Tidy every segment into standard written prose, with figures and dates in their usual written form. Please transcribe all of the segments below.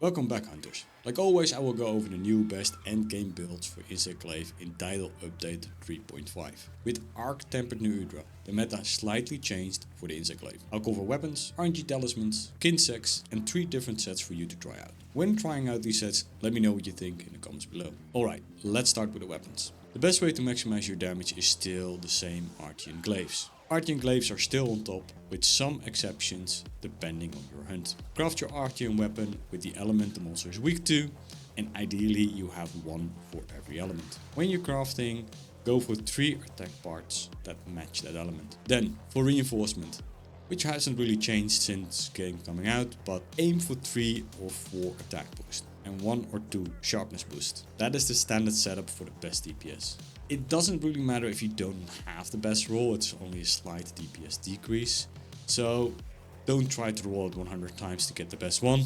Welcome back, hunters. Like always, I will go over the new best endgame builds for Insect Glaive in Tidal Update 3.5. With Arc Tempered Neudra, the meta slightly changed for the Insect Glaive. I'll cover weapons, RNG Talismans, Kinsects, and 3 different sets for you to try out. When trying out these sets, let me know what you think in the comments below. Alright, let's start with the weapons. The best way to maximize your damage is still the same Artian Glaives. Artian Glaives are still on top, with some exceptions depending on your hunt. Craft your Artian weapon with the element the monster is weak to, and ideally you have one for every element. When you're crafting, go for 3 attack parts that match that element. Then, for reinforcement, which hasn't really changed since game coming out, but aim for 3 or 4 attack boost and 1 or 2 sharpness boost. That is the standard setup for the best DPS. It doesn't really matter if you don't have the best roll, it's only a slight DPS decrease. So don't try to roll it 100 times to get the best one,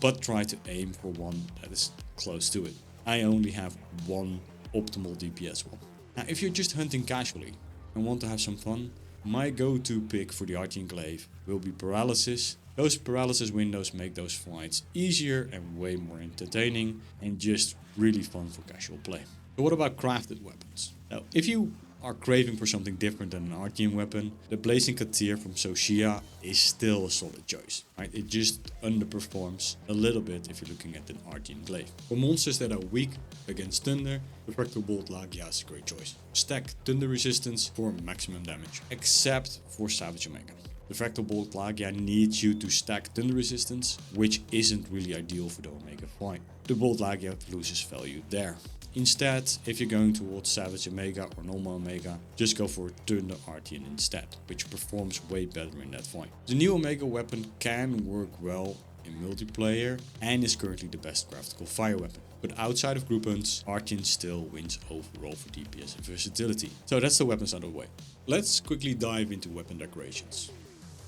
but try to aim for one that is close to it. I only have one optimal DPS one. Now if you're just hunting casually and want to have some fun, my go-to pick for the Artian Glaive will be Paralysis. Those paralysis windows make those fights easier and way more entertaining and just really fun for casual play. But what about crafted weapons? Now, if you are craving for something different than an Artian weapon, the Blazing Katir from Soshia is still a solid choice. Right? It just underperforms a little bit if you're looking at an Artian Glaive. For monsters that are weak against Thunder, the Fractal Bolt Lagia is a great choice. Stack Thunder resistance for maximum damage, except for Savage Omega. The Fractal Bolt Lagia needs you to stack Thunder resistance, which isn't really ideal for the Omega fight. The Bolt Lagia loses value there. Instead, if you're going towards Savage Omega or normal Omega, just go for Thunder Artian instead, which performs way better in that fight. The new Omega weapon can work well in multiplayer and is currently the best craftable fire weapon. But outside of group hunts, Artian still wins overall for DPS and versatility. So that's the weapons out of the way. Let's quickly dive into weapon decorations.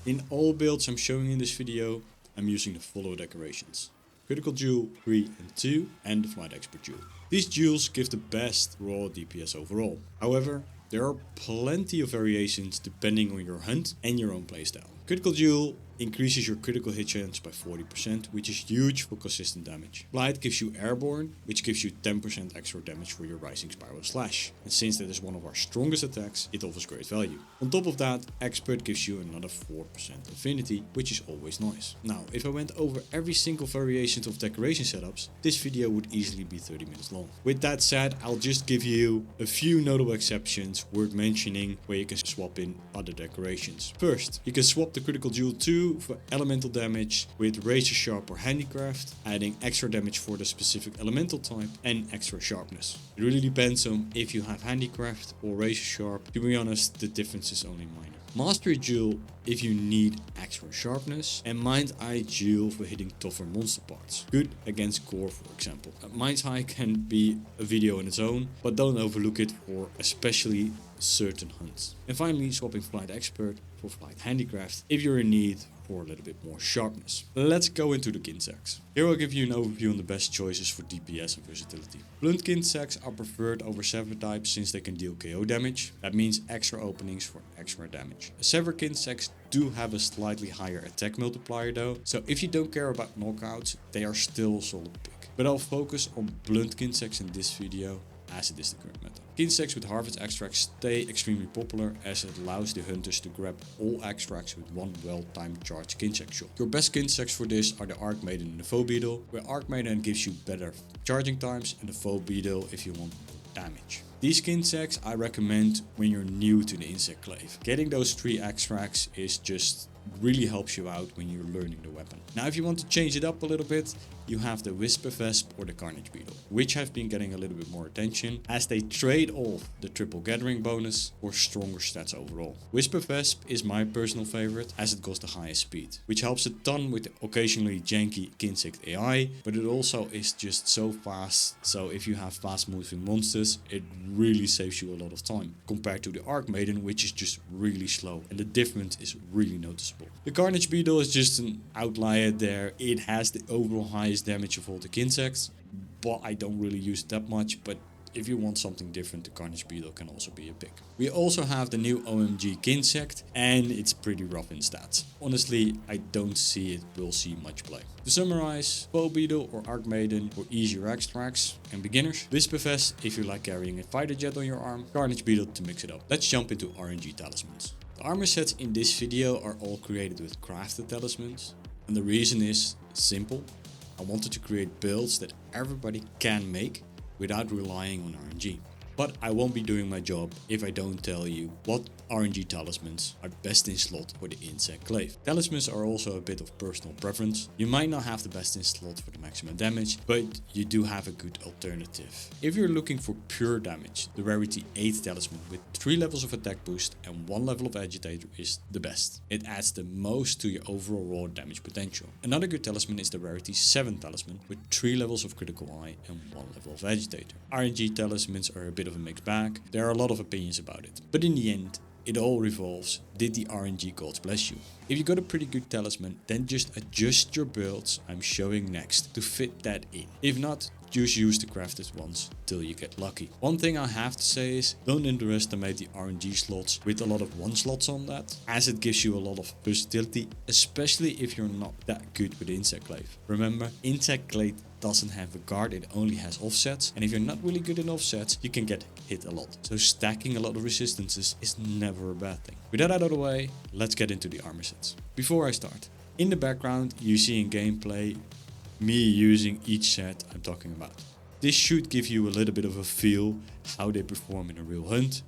In all builds I'm showing in this video, I'm using the follow decorations: Critical Jewel 3 and 2 and the Flight Expert Jewel. These jewels give the best raw DPS overall. However, there are plenty of variations depending on your hunt and your own playstyle. Critical Jewel increases your critical hit chance by 40%, which is huge for consistent damage. Flight gives you Airborne, which gives you 10% extra damage for your Rising Spiral Slash. And since that is one of our strongest attacks, it offers great value. On top of that, Expert gives you another 4% affinity, which is always nice. Now, if I went over every single variation of decoration setups, this video would easily be 30 minutes long. With that said, I'll just give you a few notable exceptions worth mentioning where you can swap in other decorations. First, you can swap the Critical Jewel 2 for elemental damage with Razor Sharp or Handicraft, adding extra damage for the specific elemental type and extra sharpness. It really depends on if you have Handicraft or Razor Sharp. To be honest, the difference is only minor. Mastery Jewel if you need extra sharpness, and Mind Eye Jewel for hitting tougher monster parts. Good against core, for example. Mind's Eye can be a video on its own, but don't overlook it for especially certain hunts. And finally, swapping Flight Expert for Flight Handicraft if you're in need for a little bit more sharpness. Let's go into the Kinsects. Here I'll give you an overview on the best choices for DPS and versatility. Blunt Kinsects are preferred over Sever types since they can deal KO damage. That means extra openings for extra damage. Sever Kinsects do have a slightly higher attack multiplier though, so if you don't care about knockouts, they are still a solid pick. But I'll focus on Blunt Kinsects in this video, as it is the current meta. Kinsects with Harvest extracts stay extremely popular as it allows the hunters to grab all extracts with one well-timed charged Kinsect shot. Your best Kinsects for this are the Arc Maiden and the Foe Beetle, where Arc Maiden gives you better charging times and the Foe Beetle if you want damage. These Kinsects I recommend when you're new to the Insect Glaive. Getting those 3 extracts is just really helps you out when you're learning the weapon. Now if you want to change it up a little bit, you have the Whisper Vesp or the Carnage Beetle, which have been getting a little bit more attention as they trade off the triple gathering bonus for stronger stats overall. Whisper Vesp is my personal favorite as it goes the highest speed, which helps a ton with the occasionally janky Kinsect AI, but it also is just so fast, so if you have fast moving monsters, it really saves you a lot of time compared to the Arc Maiden, which is just really slow, and the difference is really noticeable. The Carnage Beetle is just an outlier there. It has the overall highest damage of all the Kinsects, but I don't really use it that much, but if you want something different, the Carnage Beetle can also be a pick. We also have the new OMG Kinsect, and it's pretty rough in stats. Honestly, I don't see it will see much play. To summarize, Bow Beetle or Arc Maiden for easier extracts and beginners, Whisperfest if you like carrying a fighter jet on your arm, Carnage Beetle to mix it up. Let's jump into RNG Talismans. The armor sets in this video are all created with crafted talismans, and the reason is simple. I wanted to create builds that everybody can make without relying on RNG. But I won't be doing my job if I don't tell you what RNG talismans are best in slot for the Insect Glaive. Talismans are also a bit of personal preference. You might not have the best in slot for the maximum damage, but you do have a good alternative. If you're looking for pure damage, the rarity 8 talisman with 3 levels of attack boost and 1 level of agitator is the best. It adds the most to your overall raw damage potential. Another good talisman is the rarity 7 talisman with 3 levels of critical eye and 1 level of agitator. RNG talismans are a bit of a mixed bag. There are a lot of opinions about it, but in the end it all revolves, did the RNG gods bless you? If you got a pretty good talisman, then just adjust your builds I'm showing next to fit that in. If not, just use the crafted ones till you get lucky. One thing I have to say is, don't underestimate the RNG slots with a lot of 1 slots on that, as it gives you a lot of versatility, especially if you're not that good with Insect Glaive. Remember, Insect Glaive doesn't have a guard, it only has offsets, and if you're not really good in offsets, you can get hit a lot. So stacking a lot of resistances is never a bad thing. With that out of the way, let's get into the armor sets. Before I start, in the background you see in gameplay me using each set I'm talking about. This should give you a little bit of a feel how they perform in a real hunt,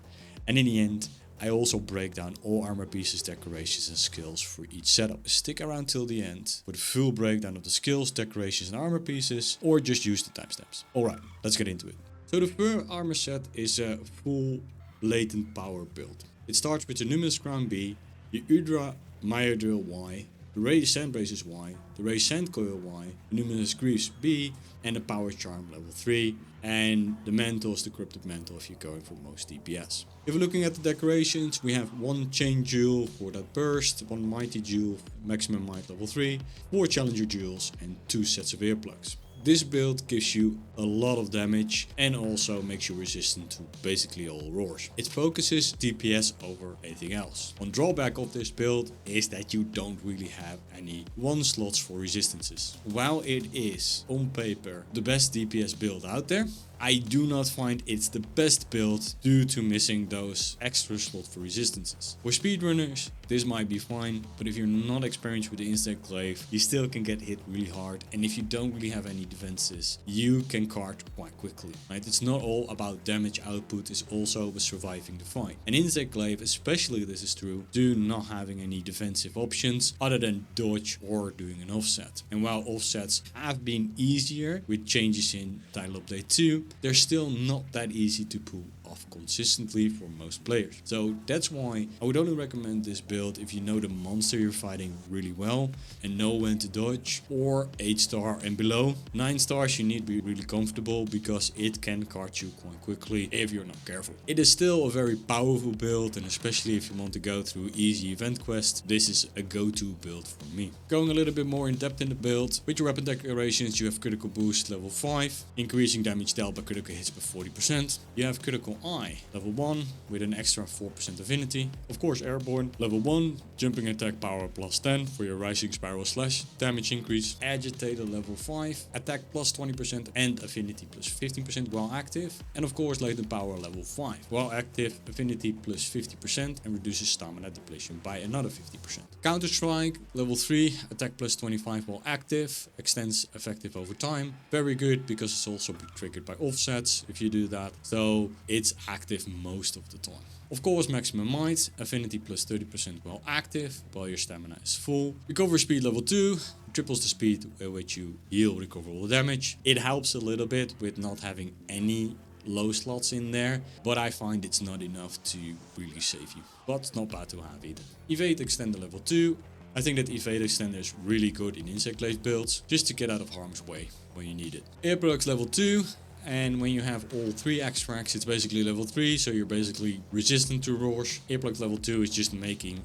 and in the end I also break down all armor pieces, decorations and skills for each setup. Stick around till the end for the full breakdown of the skills, decorations and armor pieces, or just use the timestamps. Alright, let's get into it. So the first armor set is a full latent power build. It starts with the Numinous Crown B, the Udra Myodrill Y, the Ray Sandbraces Y, the Ray Sandcoil Y, the Numinous Greaves B, and the Power Charm level 3, and the Mantle is the Cryptic Mantle if you're going for most DPS. If we're looking at the decorations, we have 1 Chain Jewel for that burst, 1 Mighty Jewel, Maximum Might level 3, 4 Challenger Jewels, and 2 sets of earplugs. This build gives you a lot of damage and also makes you resistant to basically all roars. It focuses DPS over anything else. One drawback of this build is that you don't really have any 1 slots for resistances. While it is, on paper, the best DPS build out there, I do not find it's the best build due to missing those extra slots for resistances. For speedrunners, this might be fine, but if you're not experienced with the Insect Glaive, you still can get hit really hard, and if you don't really have any defenses, you can cart quite quickly. Right? It's not all about damage output, it's also with surviving the fight. And Insect Glaive, especially this is true, do not having any defensive options other than dodge or doing an offset. And while offsets have been easier with changes in Title Update 2, they're still not that easy to pull off consistently for most players. So that's why I would only recommend this build if you know the monster you're fighting really well and know when to dodge, or 8 star and below. 9 stars you need to be really comfortable because it can cart you quite quickly if you're not careful. It is still a very powerful build, and especially if you want to go through easy event quests, this is a go-to build for me. Going a little bit more in depth in the build, with your weapon decorations you have critical boost level 5, increasing damage dealt by critical hits by 40%. You have critical eye level 1 with an extra 4% affinity. Of course airborne level 1, jumping attack power plus 10 for your rising spiral slash damage increase. Agitator level 5, attack plus 20% and affinity plus 15% while active. And of course latent power level 5. While active, affinity plus 50% and reduces stamina depletion by another 50%. Counter Strike level 3, attack plus 25 while active, extends effective over time. Very good because it's also triggered by offsets if you do that. So it's active most of the time. Of course, maximum might, affinity plus 30% while active, while your stamina is full. Recovery speed level 2, triples the speed at which you heal recoverable damage. It helps a little bit with not having any low slots in there, but I find it's not enough to really save you. But it's not bad to have either. Evade extender level 2. I think that Evade extender is really good in Insect Glaive builds, just to get out of harm's way when you need it. Earplugs level 2. And when you have all 3 extracts, it's basically level 3, so you're basically resistant to roars. Earplug level 2 is just making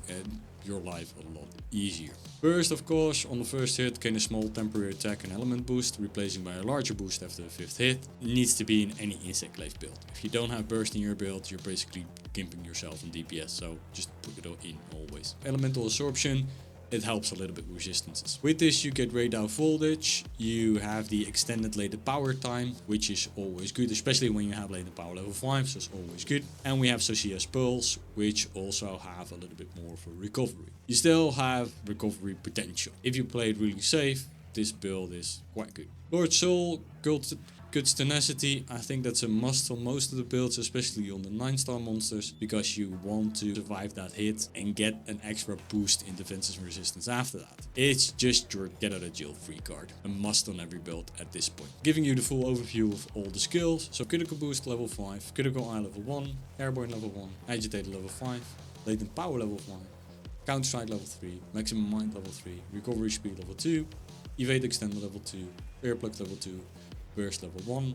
your life a lot easier. Burst, of course, on the first hit gain a small temporary attack and element boost, replacing by a larger boost after the 5th hit. It needs to be in any Insect Glaive build. If you don't have burst in your build, you're basically gimping yourself on DPS, so just put it in always. Elemental absorption, it helps a little bit with resistances. With this you get Ray Down Voltage, you have the extended latent power time, which is always good, especially when you have latent power level 5, so it's always good. And we have Sosia's Pulse, which also have a little bit more for recovery. You still have recovery potential. If you play it really safe, this build is quite good. Lord Soul, Guts Tenacity, I think that's a must on most of the builds, especially on the 9-star monsters, because you want to survive that hit and get an extra boost in defenses and resistance after that. It's just your get out of jail free card, a must on every build at this point. Giving you the full overview of all the skills, so critical boost level 5, critical eye level 1, airborne level 1, agitator level 5, latent power level 5, counter strike level 3, maximum mind level 3, recovery speed level 2, evade extender level 2, air plug level 2, burst level 1,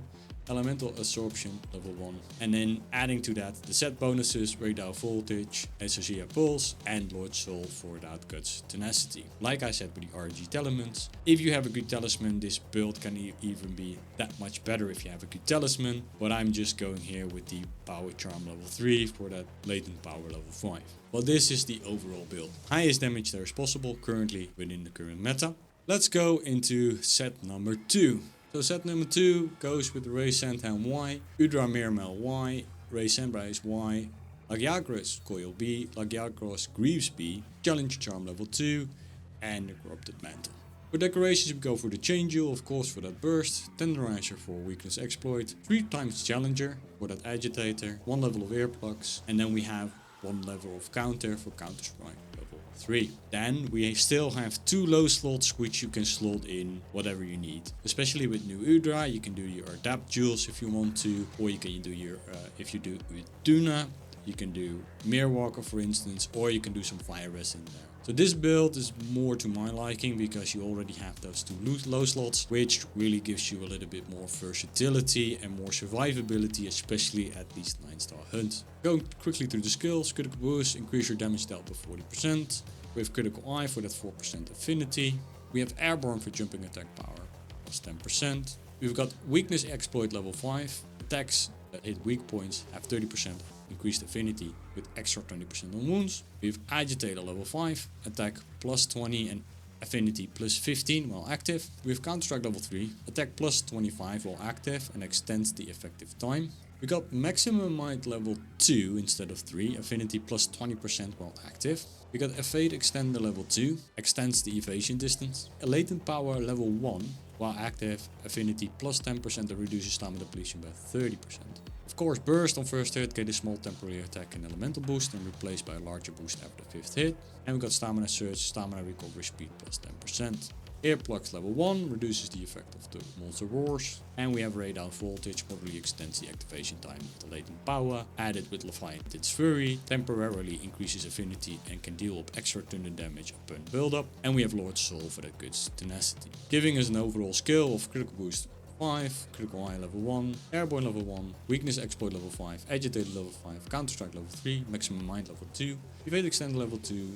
elemental absorption level 1, and then adding to that the set bonuses, Ray Down Voltage, Sosia Pulse, and Lord Soul for that Guts Tenacity. Like I said with the RNG Talismans, if you have a good talisman, this build can even be that much better if you have a good talisman, but I'm just going here with the Power Charm level 3 for that latent power level 5. Well, this is the overall build. Highest damage there is possible currently within the current meta. Let's go into set number 2. So set number 2 goes with the Ray Sandhound Y, Udra Mirmel Y, Ray Sandbrise Y, Lagiagros Coil B, Lagiagros Greaves B, Challenge Charm level 2, and the Corrupted Mantle. For decorations we go for the Chain Jewel, of course, for that burst, Tenderizer for weakness exploit, 3 times Challenger for that agitator, 1 level of ear plugs, and then we have 1 level of counter for counter strike. 3. Then we still have 2 low slots which you can slot in whatever you need. Especially with new Udra, you can do your Adapt Jewels if you want to, or you can do your, if you do with Duna, you can do Mirrorwalker for instance, or you can do some Fire Rest in there. So this build is more to my liking because you already have those 2 low slots, which really gives you a little bit more versatility and more survivability, especially at these 9-star hunts. Going quickly through the skills, critical boost, increase your damage dealt by 40%. We have critical eye for that 4% affinity. We have airborne for jumping attack power plus 10%. We've got weakness exploit level 5. Attacks that hit weak points have 30% increased affinity with extra 20% on wounds. We have agitator level 5, attack plus 20 and affinity plus 15 while active. We have counter strike level 3, attack plus 25 while active and extends the effective time. We got maximum might level 2 instead of 3, affinity plus 20% while active. We got evade extender level 2, extends the evasion distance. A latent power level 1 while active, affinity plus 10% that reduces stamina depletion by 30%. Of course, burst on first hit, get a small temporary attack and elemental boost and replaced by a larger boost after the 5th hit. And we got stamina surge, stamina recovery speed plus 10%. Earplugs level 1 reduces the effect of the monster roars. And we have Ray Down Voltage, moderately extends the activation time of the latent power. Added with Leviathan's Fury, temporarily increases affinity and can deal up extra thunder damage upon build-up. And we have Lord Soul for that Guts Tenacity, giving us an overall skill of critical boost 5, critical eye level 1, airborne level 1, weakness exploit level 5, agitator level 5, counter strike level 3, maximum mind level 2, evade extender level 2,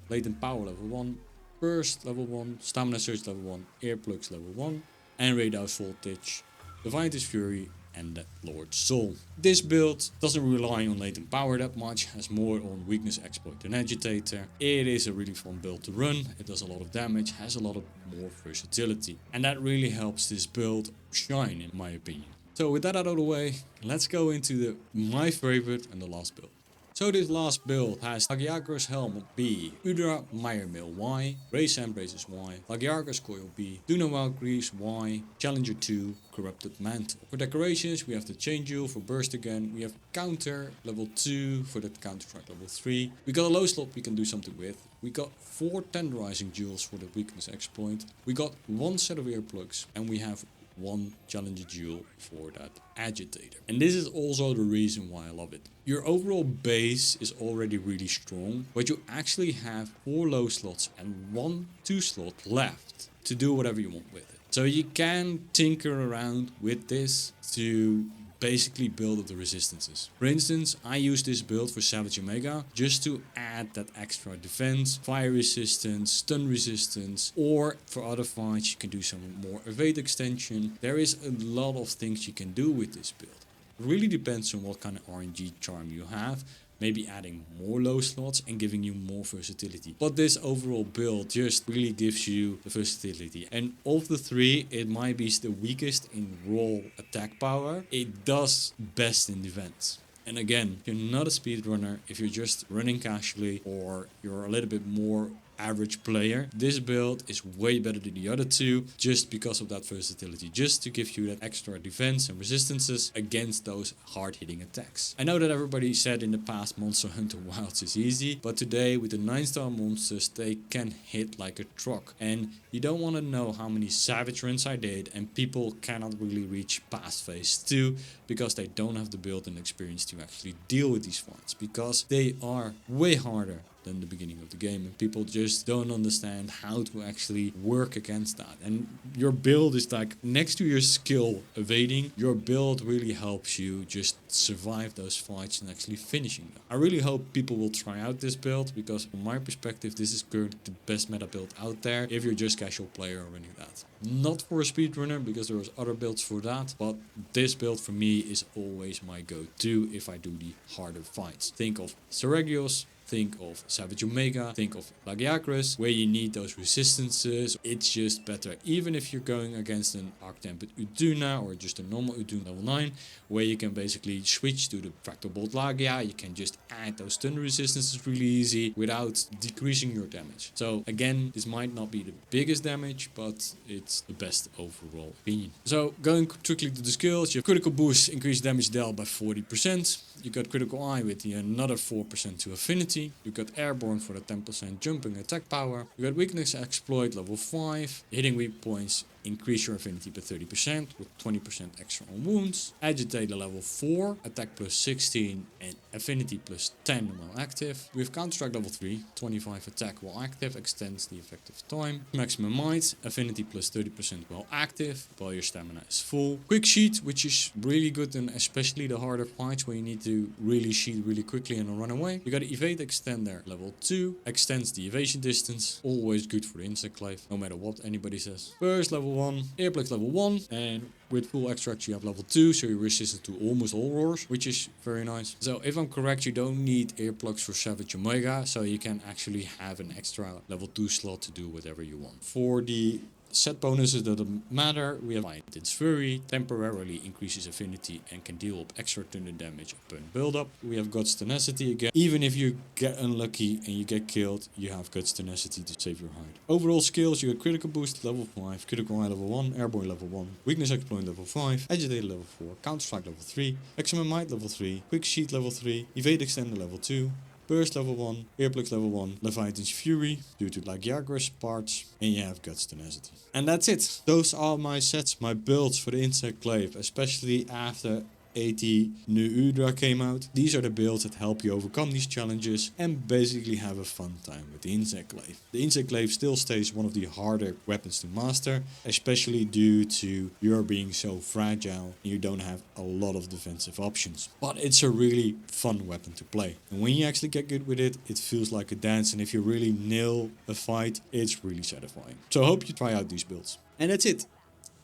latent power level 1, burst level 1, stamina surge level 1, earplugs level 1, and Ray Down Voltage, Leviathan's Fury, and the Lord Soul. This build doesn't rely on latent power that much, has more on weakness exploit and agitator. It is a really fun build to run, it does a lot of damage, has a lot of more versatility, and that really helps this build shine in my opinion. So with that out of the way, let's go into my favorite and the last build. So this last build has Lagiagros Helmet B, Udra Miremil Y, Ray Sandbraces Y, Lagiagros Coil B, Dunawal Greaves Y, Challenger 2, Corrupted Mantle. For decorations we have the Chain Jewel for burst again, we have counter level 2 for that counter strike level 3. We got a low slot we can do something with. We got 4 tenderizing jewels for the weakness exploit. We got 1 set of earplugs and we have 1 Challenger Jewel for that agitator. And this is also the reason why I love it. Your overall base is already really strong, but you actually have 4 low slots and 1 2 slot left to do whatever you want with it. So you can tinker around with this to basically build up the resistances. For instance, I use this build for Savage Omega just to add that extra defense, fire resistance, stun resistance, or for other fights you can do some more evade extension. There is a lot of things you can do with this build. It really depends on what kind of RNG charm you have. Maybe adding more low slots and giving you more versatility. But this overall build just really gives you the versatility. And of the three, it might be the weakest in raw attack power. It does best in defense. And again, if you're not a speedrunner, if you're just running casually or you're a little bit more average player, this build is way better than the other two just because of that versatility, just to give you that extra defense and resistances against those hard-hitting attacks. I know that everybody said in the past Monster Hunter Wilds is easy, but today with the 9-star monsters they can hit like a truck, and you don't want to know how many savage runs I did and people cannot really reach past phase 2 because they don't have the build and experience to actually deal with these fights, because they are way harder than the beginning of the game, and people just don't understand how to actually work against that. And your build is like, next to your skill evading, your build really helps you just survive those fights and actually finishing them. I really hope people will try out this build, because from my perspective this is currently the best meta build out there if you're just casual player running that. Not for a speedrunner, because there was other builds for that, but this build for me is always my go-to if I do the harder fights. Think of Seregios, think of Savage Omega, think of Lagiacrus, where you need those resistances. It's just better. Even if you're going against an Arc-Tempered Uduna or just a normal Uduna level 9, where you can basically switch to the Fractal Bolt Lagia, you can just add those stun resistances really easy without decreasing your damage. So again, this might not be the biggest damage, but it's the best overall opinion. So going quickly to the skills, you have critical boost, increased damage dealt by 40%. You got critical eye with the another 4% to affinity. You got airborne for the 10% jumping attack power. You got weakness exploit level 5. Hitting weak points increase your affinity by 30% with 20% extra on wounds. Agitator level 4, attack plus 16 and affinity plus 10 while active. With Counter-Strike level 3, 25 attack while active extends the effective time. Maximum might, affinity plus 30% while active, while your stamina is full. Quick sheet, which is really good in especially the harder fights where you need to really sheet really quickly and run away. You got evade extender level 2, extends the evasion distance, always good for the Insect Glaive, no matter what anybody says. Burst level 1, earplugs level 1, and with full extract you have level 2, so you're resistant to almost all roars, which is very nice. So if I'm correct, you don't need earplugs for Savage Omega, so you can actually have an extra level 2 slot to do whatever you want. For the set bonuses that matter, we have Intense Fury, temporarily increases affinity and can deal up extra thunder damage upon build-up. We have Guts Tenacity again. Even if you get unlucky and you get killed, you have Guts Tenacity to save your hide. Overall skills, you get critical boost level 5, critical eye level 1, airborne level 1, weakness exploit level 5, agitator level 4, counter-strike level 3, maximum might level 3, quick sheet level 3, evade extender level 2, Burst level 1, Earplugs level 1, Leviathan's Fury due to Lagiacrus parts, and you have Guts Tenacity. And that's it. Those are my sets, my builds for the Insect Glaive, especially after 80 new Udra came out. These are the builds that help you overcome these challenges and basically have a fun time with the Insect Glaive. The Insect Glaive still stays one of the harder weapons to master, especially due to your being so fragile and you don't have a lot of defensive options. But it's a really fun weapon to play. And when you actually get good with it, it feels like a dance, and if you really nail a fight, it's really satisfying. So I hope you try out these builds. And that's it.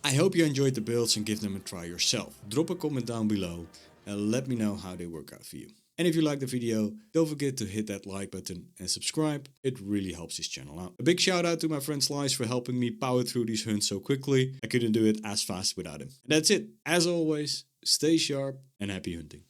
I hope you enjoyed the builds and give them a try yourself. Drop a comment down below and let me know how they work out for you. And if you liked the video, don't forget to hit that like button and subscribe. It really helps this channel out. A big shout out to my friend Slice for helping me power through these hunts so quickly. I couldn't do it as fast without him. And that's it. As always, stay sharp and happy hunting.